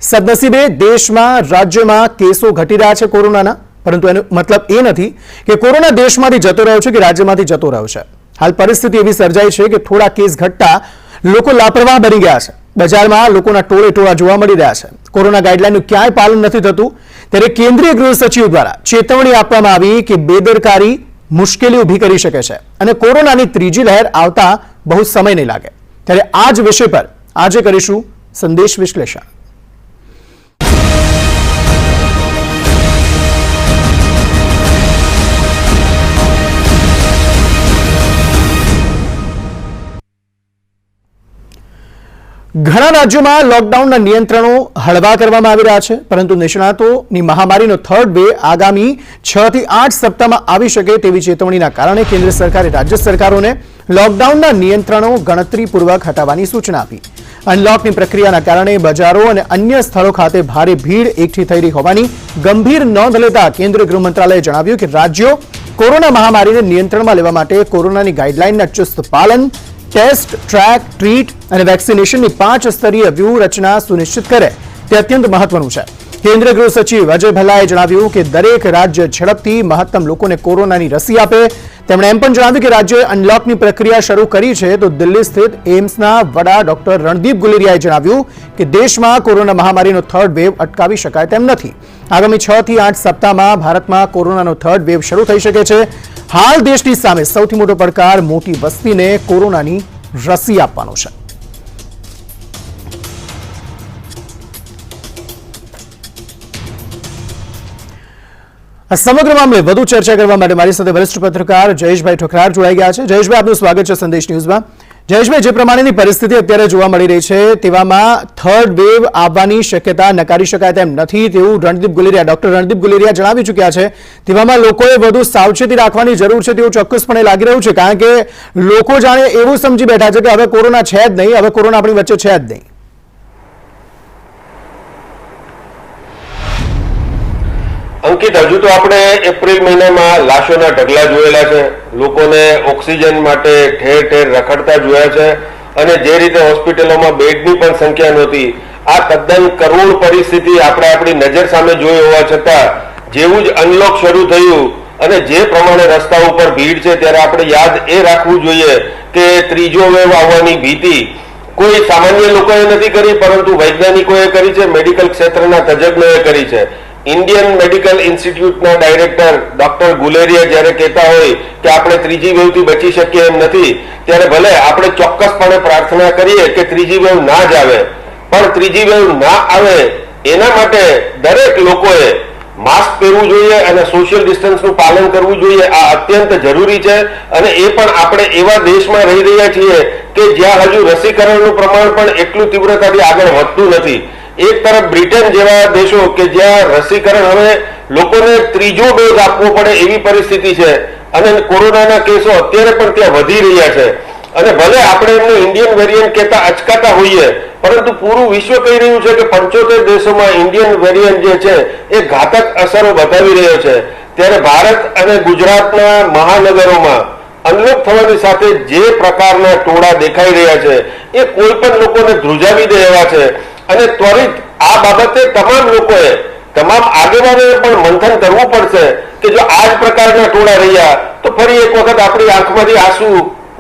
સદનસીબે દેશમાં રાજ્યમાં કેસો ઘટી રહ્યા છે કોરોનાના, પરંતુ એનો મતલબ એ નથી કે કોરોના દેશમાંથી જતો રહ્યો છે કે રાજ્યમાંથી જતો રહ્યો છે. હાલ પરિસ્થિતિ એવી સર્જાઈ છે કે થોડા કેસ ઘટતા લોકો લાપરવાહ બની ગયા છે. બજારમાં લોકોના ટોળે ટોળા જોવા મળી રહ્યા છે. કોરોના ગાઈડલાઈનનું ક્યાંય પાલન નથી થતું, ત્યારે કેન્દ્રીય ગૃહ સચિવ દ્વારા ચેતવણી આપવામાં આવી કે બેદરકારી મુશ્કેલી ઊભી કરી શકે છે અને કોરોનાની ત્રીજી લહેર આવતા બહુ સમય નહીં લાગે. ત્યારે આ જ વિષય પર આજે કરીશું સંદેશ વિશ્લેષણ. ઘણા રાજ્યોમાં લોકડાઉનના નિયંત્રણો હળવા કરવામાં આવી રહ્યા છે, પરંતુ નિષ્ણાતોની મહામારીનો થર્ડ વેવ આગામી 6 થી 8 સપ્તાહમાં આવી શકે તેવી ચેતવણીના કારણે કેન્દ્ર સરકારે રાજ્ય સરકારોને લોકડાઉનના નિયંત્રણો ગણતરીપૂર્વક હટાવવાની સૂચના આપી. અનલોકની પ્રક્રિયાના કારણે બજારો અને અન્ય સ્થળો ખાતે ભારે ભીડ એકઠી થઈ રહી હોવાની ગંભીર નોંધ લેતા કેન્દ્રીય ગૃહ મંત્રાલયે જણાવ્યું કે રાજ્યો કોરોના મહામારીને નિયંત્રણમાં લેવા માટે કોરોનાની ગાઈડલાઈનના ચુસ્ત પાલન, ટેસ્ટ, ટ્રેક, ટ્રીટ અને વેક્સિનેશનની 5 સ્તરીય વ્યૂહરચના સુનિશ્ચિત કરે તે અત્યંત મહત્વનું છે. કેન્દ્રીય ગૃહ સચિવ અજય ભલ્લાએ જણાવ્યું કે દરેક રાજ્ય ઝડપથી મહત્તમ લોકોને કોરોનાની રસી આપે. તેમણે એમ પણ જણાવ્યું કે રાજ્યોએ અનલોકની પ્રક્રિયા શરૂ કરી છે, તો દિલ્હી સ્થિત એમ્સના વડા ડોક્ટર રણદીપ ગુલેરિયાએ જણાવ્યું કે દેશમાં કોરોના મહામારીનો થર્ડ વેવ અટકાવી શકાય તેમ નથી. આગામી 6 થી 8 સપ્તાહમાં ભારતમાં કોરોનાનો થર્ડ વેવ શરૂ થઈ શકે છે. હાલ દેશની સામે સૌથી મોટો પડકાર મોટી વસ્તીને કોરોનાની રસી આપવાનો છે. આ સમગ્ર મામલે વધુ ચર્ચા કરવા માટે મારી સાથે વરિષ્ઠ પત્રકાર જયેશભાઈ ઠોકરાર જોડાઈ ગયા છે. જયેશભાઈ, આપનું સ્વાગત છે સંદેશ ન્યૂઝમાં. જયેશભાઈ, જે પ્રમાણેની પરિસ્થિતિ અત્યારે જોવા મળી રહી છે તેવામાં થર્ડ વેવ આવવાની શક્યતા નકારી શકાય તેમ નથી તેવું ડોક્ટર રણદીપ ગુલેરિયા જણાવી ચૂક્યા છે. તેવામાં લોકોએ વધુ સાવચેતી રાખવાની જરૂર છે તેવું ચોક્કસપણે લાગી રહ્યું છે, કારણ કે લોકો જાણે એવું સમજી બેઠા છે કે હવે કોરોના છે જ નહીં, હવે કોરોના આપણી વચ્ચે છે જ નહીં. અંકિત, હજુ તો આપણે એપ્રિલ મહિનામાં લાશોના ઢગલા જોયેલા છે, લોકોને ઓક્સિજન માટે ઠેર ઠેર રખડતા જોયા છે અને જે રીતે હોસ્પિટલોમાં બેડની પણ સંખ્યા નહોતી, આ તદ્દન કરુણ પરિસ્થિતિ આપણે આપણી નજર સામે જોઈ હોવા છતાં જેવું જ અનલોક શરૂ થયું અને જે પ્રમાણે રસ્તા ઉપર ભીડ છે, ત્યારે આપણે યાદ એ રાખવું જોઈએ કે ત્રીજો વેવ આવવાની ભીતિ કોઈ સામાન્ય લોકોએ નથી કરી, પરંતુ વૈજ્ઞાનિકોએ કરી છે, મેડિકલ ક્ષેત્રના તજજ્ઞોએ કરી છે. ઇન્ડિયન મેડિકલ ઇન્સ્ટિટ્યૂટના ડાયરેક્ટર ડોક્ટર ગુલેરિયા જ્યારે કહેતા હોય કે આપણે ત્રીજી વેવથી બચી શકીએ એમ નથી, ત્યારે ભલે આપણે ચોક્કસપણે પ્રાર્થના કરીએ કે ત્રીજી વેવ ના જ આવે, પણ ત્રીજી વેવ ના આવે એના માટે દરેક લોકોએ માસ્ક પહેરવું જોઈએ અને સોશિયલ ડિસ્ટન્સનું પાલન કરવું જોઈએ. આ અત્યંત જરૂરી છે અને એ પણ આપણે એવા દેશમાં રહી રહ્યા છીએ કે જ્યાં હજુ રસીકરણનું પ્રમાણ પણ એટલું તીવ્રતાથી આગળ વધતું નથી. એક તરફ બ્રિટન જેવા દેશો કે જ્યાં રસીકરણ હવે લોકોને ત્રીજો ડોઝ આપવો પડે એવી પરિસ્થિતિ છે અને કોરોનાના કેસો અત્યારે પણ ત્યાં વધી રહ્યા છે. અને ભલે આપણે એમને ઇન્ડિયન વેરિયન્ટ કહેતા અચકાતા હોઈએ, પરંતુ પૂરું વિશ્વ કહી રહ્યું છે કે 75 દેશોમાં ઇન્ડિયન વેરિયન્ટ જે છે એ ઘાતક અસરો બતાવી રહ્યો છે. ત્યારે ભારત અને ગુજરાતના મહાનગરોમાં અનલોક થવાની સાથે જે પ્રકારના ટોળા દેખાઈ રહ્યા છે એ કોઈ પણ લોકોને ધ્રુજાવી દે એવા છે અને ત્વરિત આ બાબતે તમામ લોકોએ, તમામ આગેવાનોએ પણ મંથન કરવું પડશે કે જો આ જ પ્રકારના ટોળા રહ્યા તો ફરી એક વખત આપણી આંખમાંથી આંસુ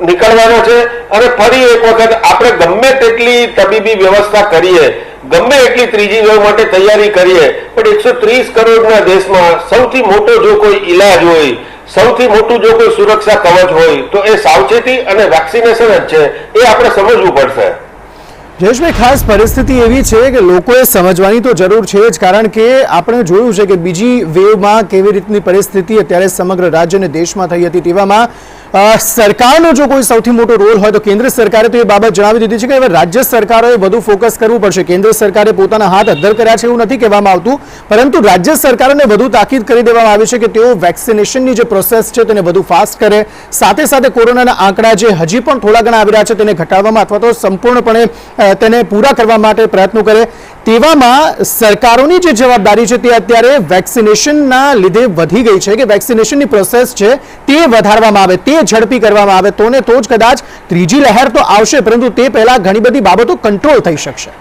નીકળવાના છે અને ફરી એક વખત આપણે ગમે તેટલી તબીબી વ્યવસ્થા કરીએ, ગમે એટલી ત્રીજી વેવ માટે તૈયારી કરીએ, પણ 130 કરોડના દેશમાં સૌથી મોટો જો કોઈ ઈલાજ હોય, સૌથી મોટું જો કોઈ સુરક્ષા કવચ હોય તો એ સાવચેતી અને વેક્સિનેશન જ છે. એ આપણે સમજવું પડશે. જયેશભાઈ, ખાસ પરિસ્થિતિ એવી છે કે લોકોએ સમજવાની તો જરૂર છે જ, કારણ કે આપણે જોયું છે કે બીજી વેવમાં કેવી રીતની પરિસ્થિતિ અત્યારે સમગ્ર રાજ્ય અને દેશમાં થઈ હતી. તેવામાં સરકારનો જો કોઈ સૌથી મોટો રોલ હોય તો કેન્દ્ર સરકારે તો એ બાબત જણાવી દીધી છે કે હવે રાજ્ય સરકારોએ વધુ ફોકસ કરવું પડશે. કેન્દ્ર સરકારે પોતાના હાથ અદ્ધર કર્યા છે એવું નથી કહેવામાં આવતું, પરંતુ રાજ્ય સરકારોને વધુ તાકીદ કરી દેવામાં આવી છે કે તેઓ વેક્સિનેશનની જે પ્રોસેસ છે તેને વધુ ફાસ્ટ કરે, સાથે સાથે કોરોનાના આંકડા જે હજી પણ થોડા ઘણા આવી રહ્યા છે તેને ઘટાડવામાં અથવા તો સંપૂર્ણપણે તેને પૂરા કરવા માટે પ્રયત્નો કરે. તેવામાં સરકારોની જે જવાબદારી છે તે અત્યારે વેક્સિનેશનના લીધે વધી ગઈ છે કે વેક્સિનેશનની પ્રોસેસ છે તે વધારવામાં આવે, તે ઝડપી કરવામાં આવે, તો ને તો જ કદાચ ત્રીજી લહેર તો આવશે, પરંતુ તે પહેલા ઘણી બધી બાબતો કંટ્રોલ થઈ શકશે.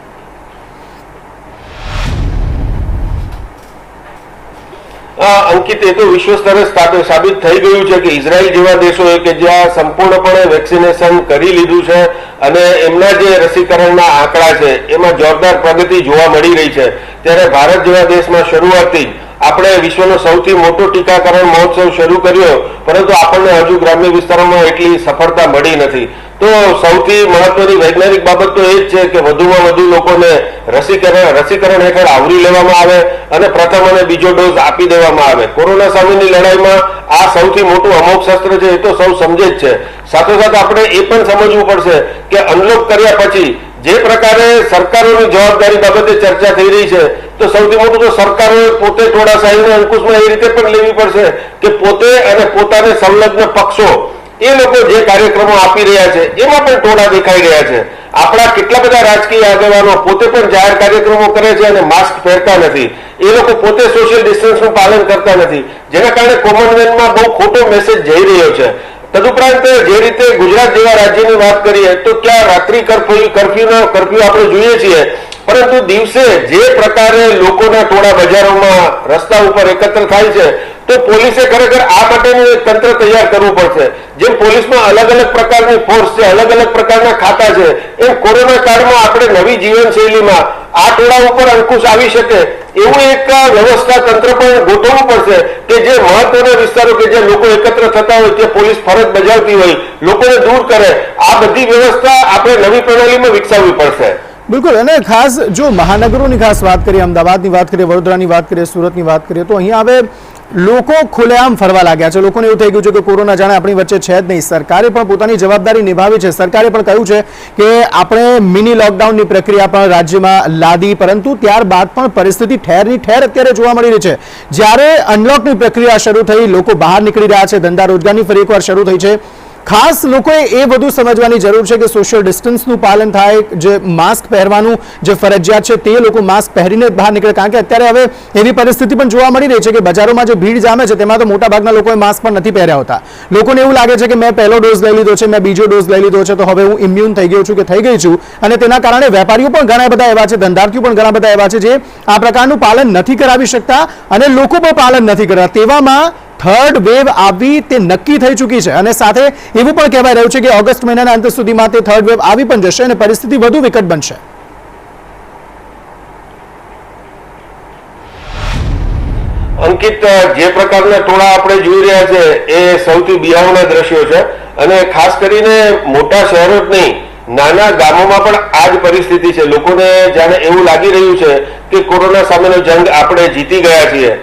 અંકિત, એ તો વિશ્વ સ્તરે સાબિત થઈ ગયું છે કે ઇઝરાયલ જેવા દેશોએ કે જ્યાં સંપૂર્ણપણે વેક્સિનેશન કરી લીધું છે અને એમના જે રસીકરણના આંકડા છે એમાં જોરદાર પ્રગતિ જોવા મળી રહી છે, ત્યારે ભારત જેવા દેશમાં શરૂઆતથી જ આપણે વિશ્વનો સૌથી મોટો ટીકાકરણ મહોત્સવ શરૂ કર્યો, પરંતુ આપણને હજુ ગ્રામ્ય વિસ્તારોમાં એટલી સફળતા મળી નથી. તો સૌથી મહત્વની વૈજ્ઞાનિક બાબત તો એ જ છે કે વધુમાં વધુ લોકોને રસીકરણ હેઠળ આવરી લેવામાં આવે અને પ્રથમ અને બીજો ડોઝ આપી દેવામાં આવે. કોરોના સામેની લડાઈમાં આ સૌથી મોટું અમોઘ શસ્ત્ર છે, એ તો સૌ સમજે જ છે. સાથોસાથ આપણે એ પણ સમજવું પડશે કે અનલોક કર્યા પછી જે પ્રકારે સરકારોની જવાબદારી બાબતે ચર્ચા થઈ રહી છે, તો સૌથી મોટું તો સરકારોએ પોતે ટોળાશાહીને અંકુશમાં એ રીતે પણ લેવી પડશે કે પોતે અને પોતાને સંલગ્ન પક્ષો એ લોકો જે કાર્યક્રમો આપી રહ્યા છે એમાં પણ ટોળા દેખાઈ રહ્યા છે. આપણા કેટલા બધા રાજકીય આગેવાનો પોતે પણ જાહેર કાર્યક્રમો કરે છે અને માસ્ક પહેરતા નથી. એ લોકો પોતે સોશિયલ ડિસ્ટન્સનું પાલન કરતા નથી, જેના કારણે કોમનવેલ્થમાં બહુ ખોટો મેસેજ જઈ રહ્યો છે. તદુપરાંત જે રીતે ગુજરાત જેવા રાજ્યની વાત કરીએ તો ક્યાં રાત્રિ કર્ફ્યુ આપણે જોઈએ છીએ, પરંતુ દિવસે જે પ્રકારે લોકોના ટોળા બજારોમાં રસ્તા ઉપર એકત્ર થાય છે, તો પોલીસે ખરેખર આ માટેનું એક તંત્ર તૈયાર કરવું પડશે. જેમ પોલીસમાં અલગ અલગ પ્રકારની ફોર્સ છે, અલગ અલગ પ્રકારના ખાતા છે, એમ કોરોના કાળમાં આપણે નવી જીવનશૈલીમાં આ ટોળા ઉપર અંકુશ આવી શકે એવું એક વ્યવસ્થા તંત્ર પણ ગોઠવવું પડશે કે જે મહત્વના વિસ્તારો કે જે લોકો એકત્ર થતા હોય ત્યાં પોલીસ ફરજ બજાવતી હોય, લોકોને દૂર કરે. આ બધી વ્યવસ્થા આપણે નવી પ્રણાલીમાં વિકસાવવી પડશે. બિલકુલ. અને ખાસ જો મહાનગરોની ખાસ વાત કરીએ, અમદાવાદની વાત કરીએ, વડોદરાની વાત કરીએ, સુરતની વાત કરીએ, તો અહીંયા હવે લોકો ખુલ્લેઆમ ફરવા લાગ્યા છે. લોકોને એવું થઈ ગયું છે કે કોરોના જાણે આપણી વચ્ચે છે જ નહીં. સરકારે પણ પોતાની જવાબદારી નિભાવી છે. સરકારે પણ કહ્યું છે કે આપણે મિની લોકડાઉનની પ્રક્રિયા પણ રાજ્યમાં લાદી, પરંતુ ત્યારબાદ પણ પરિસ્થિતિ ઠેરની ઠેર અત્યારે જોવા મળી રહી છે. જ્યારે અનલોકની પ્રક્રિયા શરૂ થઈ, લોકો બહાર નીકળી રહ્યા છે, ધંધા રોજગારની ફરી એકવાર શરૂ થઈ છે. ખાસ લોકોએ એ બધું સમજવાની જરૂર છે કે સોશિયલ ડિસ્ટન્સનું પાલન થાય, જે માસ્ક પહેરવાનું જે ફરજિયાત છે તે લોકો માસ્ક પહેરીને બહાર નીકળે. કારણ કે અત્યારે હવે એવી પરિસ્થિતિ પણ જોવા મળી રહી છે કે બજારોમાં જે ભીડ જામે છે તેમાં તો મોટાભાગના લોકોએ માસ્ક પણ નથી પહેર્યા હોતા. લોકોને એવું લાગે છે કે મેં પહેલો ડોઝ લઈ લીધો છે, મેં બીજો ડોઝ લઈ લીધો છે, તો હવે હું ઇમ્યુન થઈ ગયો છું કે થઈ ગઈ છું. અને તેના કારણે વેપારીઓ પણ ઘણા બધા એવા છે, ધંધાર્થીઓ પણ ઘણા બધા એવા છે જે આ પ્રકારનું પાલન નથી કરાવી શકતા અને લોકો પણ પાલન નથી કરતા. તેવામાં થર્ડ વેવ આવી તે નક્કી થઈ ચૂકી છે અને સાથે એવું પણ કહેવાય રહ્યું છે કે ઓગસ્ટ મહિનાના અંત સુધીમાં તે થર્ડ વેવ આવી પણ જશે અને પરિસ્થિતિ વધુ વિકટ બનશે. અંકિત, જે પ્રકારના ટોળા આપણે જોઈ રહ્યા છે એ સૌથી બિહારના દ્રશ્યો છે અને ખાસ કરીને મોટા શહેરો જ નહીં, નાના ગામોમાં પણ આ જ પરિસ્થિતિ છે. લોકોને જાણે એવું લાગી રહ્યું છે કે કોરોના સામેનો જંગ આપણે જીતી ગયા છીએ.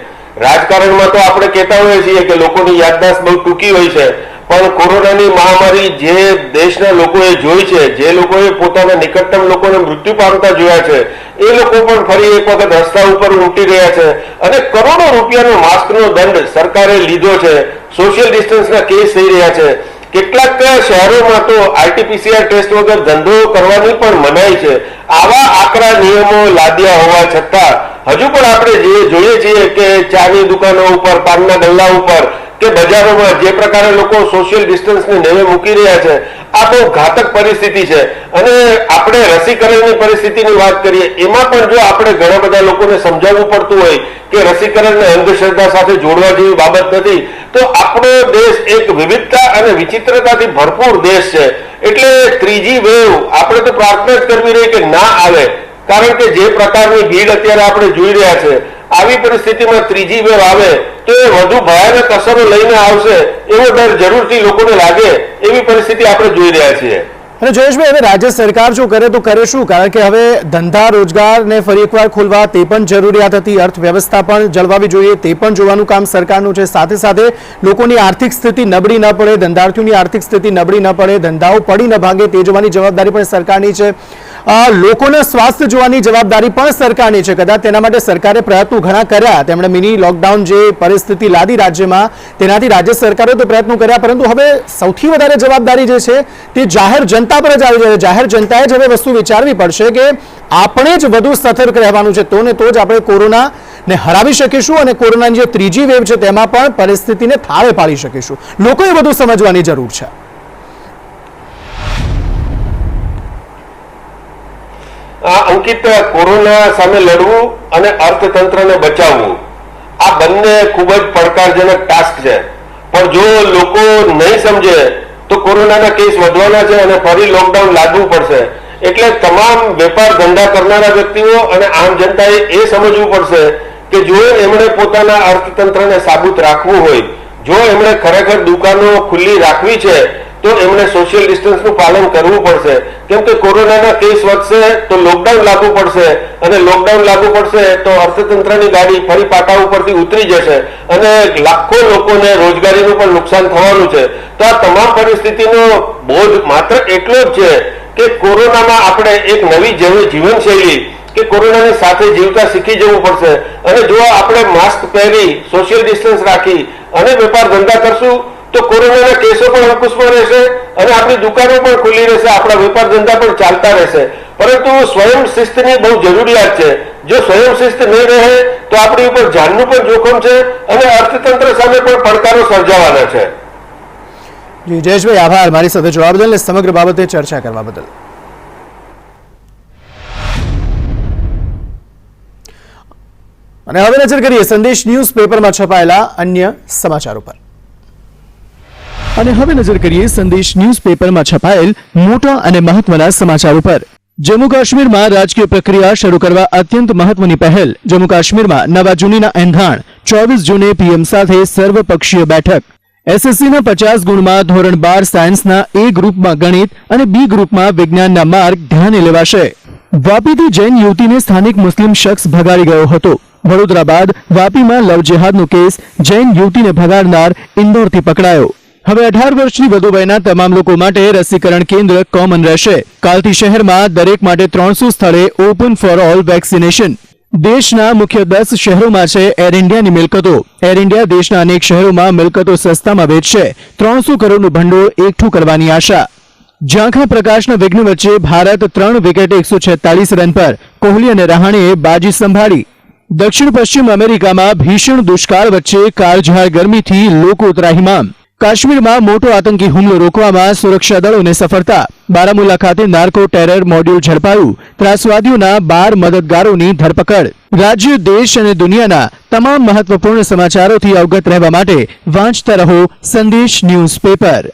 રાજકારણમાં તો આપણે કહેતા હોઈએ છીએ કે લોકોની યાદદાસ્ત બહુ ટૂંકી હોય છે, પણ કોરોનાની મહામારી જે દેશના લોકોએ જોઈ છે, જે લોકોએ પોતાના નિકટતમ લોકોને મૃત્યુ પામતા જોયા છે, એ લોકો પણ ફરી એક વખત રસ્તા ઉપર ઉમટી રહ્યા છે અને કરોડો રૂપિયાનો માસ્કનો દંડ સરકારે લીધો છે. સોશિયલ ડિસ્ટન્સના કેસ થઈ રહ્યા છે. કેટલાક શહેરોમાં તો આરટીપીસીઆર ટેસ્ટ વગર ધંધો કરવાની પણ મનાઈ છે. આવા આકરા નિયમો લાદ્યા હોવા છતાં હજુ પણ આપણે જે જોઈએ છીએ કે ચાની દુકાનો ઉપર, પાનના ગલ્લા ઉપર કે બજારોમાં જે પ્રકારે લોકો સોશિયલ ડિસ્ટન્સને નેવે મૂકી રહ્યા છે, આ બહુ ઘાતક પરિસ્થિતિ છે. અને આપણે રસીકરણની પરિસ્થિતિની વાત કરીએ, એમાં પણ જો આપણે ઘણા બધા લોકોને સમજાવવું પડતું હોય કે રસીકરણને અંધશ્રદ્ધા સાથે જોડવા જેવી બાબત નથી, તો આપણો દેશ એક વિવિધતા અને વિચિત્રતાથી ભરપૂર દેશ છે. એટલે ત્રીજી વેવ આપણે તો પ્રાર્થના જ કરવી રહી કે ના આવે, કારણ કે જે પ્રકારની ભીડ અત્યારે આપણે જોઈ રહ્યા છે, આવી પરિસ્થિતિમાં ત્રીજી વેવ આવે તો એ વધુ ભયાનક અસરો લઈને આવશે એવો ડર જરૂરથી લોકોને લાગે એવી પરિસ્થિતિ આપણે જોઈ રહ્યા છીએ. અને જયેશભાઈ, હવે રાજ્ય સરકાર જો કરે તો કરે શું? કારણ કે હવે ધંધા રોજગારને ફરી એકવાર ખોલવા તે પણ જરૂરિયાત હતી, અર્થવ્યવસ્થા પણ જળવાવી જોઈએ તે પણ જોવાનું કામ સરકારનું છે. સાથે સાથે લોકોની આર્થિક સ્થિતિ નબળી ન પડે, ધંધાર્થીઓની આર્થિક સ્થિતિ નબળી ન પડે, ધંધાઓ પડી ન ભાગે તે જોવાની જવાબદારી પણ સરકારની છે. લોકોના સ્વાસ્થ્ય જોવાની જવાબદારી પણ સરકારની છે. કદાચ તેના માટે સરકારે પ્રયત્નો ઘણા કર્યા. તેમણે મિની લોકડાઉન જે પરિસ્થિતિ લાદી રાજ્યમાં, તેનાથી રાજ્ય સરકારે તો પ્રયત્નો કર્યા, પરંતુ હવે સૌથી વધારે જવાબદારી જે છે તે જાહેર જનતા પર જ આવી જાય. જાહેર જનતાએ જ હવે વસ્તુ વિચારવી પડશે કે આપણે જ વધુ સતર્ક રહેવાનું છે, તો ને તો જ આપણે કોરોનાને હરાવી શકીશું અને કોરોનાની જે ત્રીજી વેવ છે તેમાં પણ પરિસ્થિતિને થાળે પાડી શકીશું. લોકોએ વધુ સમજવાની જરૂર છે. અંકિત, કોરોના સામે લડવું અને અર્થતંત્રને બચાવવું આ બંને ખૂબ જ પડકારજનક ટાસ્ક છે. પણ જો લોકો નહીં સમજે તો કોરોનાના કેસ વધવાના છે અને ફરી લોકડાઉન લાદવું પડશે. એટલે તમામ વેપાર ધંધા કરનારા વ્યક્તિઓ અને આમ જનતાએ એ સમજવું પડશે કે જો એમણે પોતાના અર્થતંત્રને સાબુત રાખવું હોય, જો એમણે ખરેખર દુકાનો ખુલ્લી રાખવી છે, તો એમણે સોશિયલ ડિસ્ટન્સનું પાલન કરવું પડશે. કેમ કે કોરોનાના કેસ વધશે તો લોકડાઉન લાગુ પડશે અને લોકડાઉન લાગુ પડશે તો અર્થતંત્રની ગાડી ફરી પાટા ઉપરથી ઉતરી જશે અને લાખો લોકોને રોજગારીનું પણ નુકસાન થવાનું છે. તો આ તમામ પરિસ્થિતિનો બોધ માત્ર એટલો જ છે કે કોરોનામાં આપણે એક નવી જીવનશૈલી કે કોરોનાની સાથે જીવતા શીખી જવું પડશે. અને જો આપણે માસ્ક પહેરી, સોશિયલ ડિસ્ટન્સ રાખી અને વેપાર ધંધા કરશું તો કોરોનાના કેસો પણ અંકુશમાં રહેશે અને આપણી દુકાનો પણ ખુલ્લી રહેશે, આપણા વેપાર ધંધા પણ ચાલતા રહેશે. પરંતુ સ્વયં શિસ્તની બહુ જરૂરિયાત છે. જો સ્વયં શિસ્ત નહીં રહે તો આપણી ઉપર જાનનું પણ જોખમ છે અને અર્થતંત્ર સામે પણ પડકારો સર્જાવાના છે. જી જયેશભાઈ, આભાર મારી સાથે જોડાવા બદલ અને સમગ્ર બાબતે ચર્ચા કરવા બદલ. અને હવે નજર કરીએ સંદેશ ન્યૂઝપેપરમાં છપાયેલા અન્ય સમાચારો પર. અને હવે નજર કરીએ સંદેશ ન્યૂઝપેપરમાં છપાયેલ મોટા અને મહત્વના સમાચારો પર. જમ્મુ કાશ્મીરમાં રાજકીય પ્રક્રિયા શરૂ કરવા અત્યંત મહત્વની પહેલ. જમ્મુ કાશ્મીરમાં નવા જૂનીના એંધાણ. 24 જૂને પીએમ સાથે સર્વપક્ષીય બેઠક. એસએસસીના 50 ગુણમાં ધોરણ 12 સાયન્સના એ ગ્રુપમાં ગણિત અને બી ગ્રુપમાં વિજ્ઞાનના માર્ક ધ્યાને લેવાશે. વાપીથી જૈન યુવતીને સ્થાનિક મુસ્લિમ શખ્સ ભગાડી ગયો હતો. વડોદરા બાદ વાપીમાં લવ જેહાદનો કેસ. જૈન યુવતીને ભગાડનાર ઇન્દોરથી પકડાયો. હવે 18 વર્ષની વધુ વયના તમામ લોકો માટે રસીકરણ કેન્દ્ર કોમન રહેશે. કાલથી શહેરમાં દરેક માટે 300 સ્થળે ઓપન ફોર ઓલ વેક્સિનેશન. દેશના મુખ્ય 10 શહેરોમાં છે એર ઇન્ડિયાની મિલકતો. એર ઇન્ડિયા દેશના અનેક શહેરોમાં મિલકતો સસ્તામાં વેચશે. 300 કરોડનું ભંડોળ એકઠું કરવાની આશા. ઝાંખા પ્રકાશના વિઘ્ન વચ્ચે ભારત 3 વિકેટે 146 રન પર. કોહલી અને રહાણેએ બાજી સંભાળી. દક્ષિણ પશ્ચિમ અમેરિકામાં ભીષણ દુષ્કાળ વચ્ચે કાળઝાળ ગરમીથી લોકો ત્રાહિમામ. કાશ્મીરમાં મોટો આતંકી હુમલો રોકવામાં સુરક્ષા દળોને સફળતા. બારામુલ્લા ખાતે નાર્કો ટેરર મોડ્યુલ ઝડપાયું. ત્રાસવાદીઓના 12 મદદગારોની ધરપકડ. રાજ્ય, દેશ અને દુનિયાના તમામ મહત્વપૂર્ણ સમાચારોથી અવગત રહેવા માટે વાંચતા રહો સંદેશ ન્યૂઝપેપર.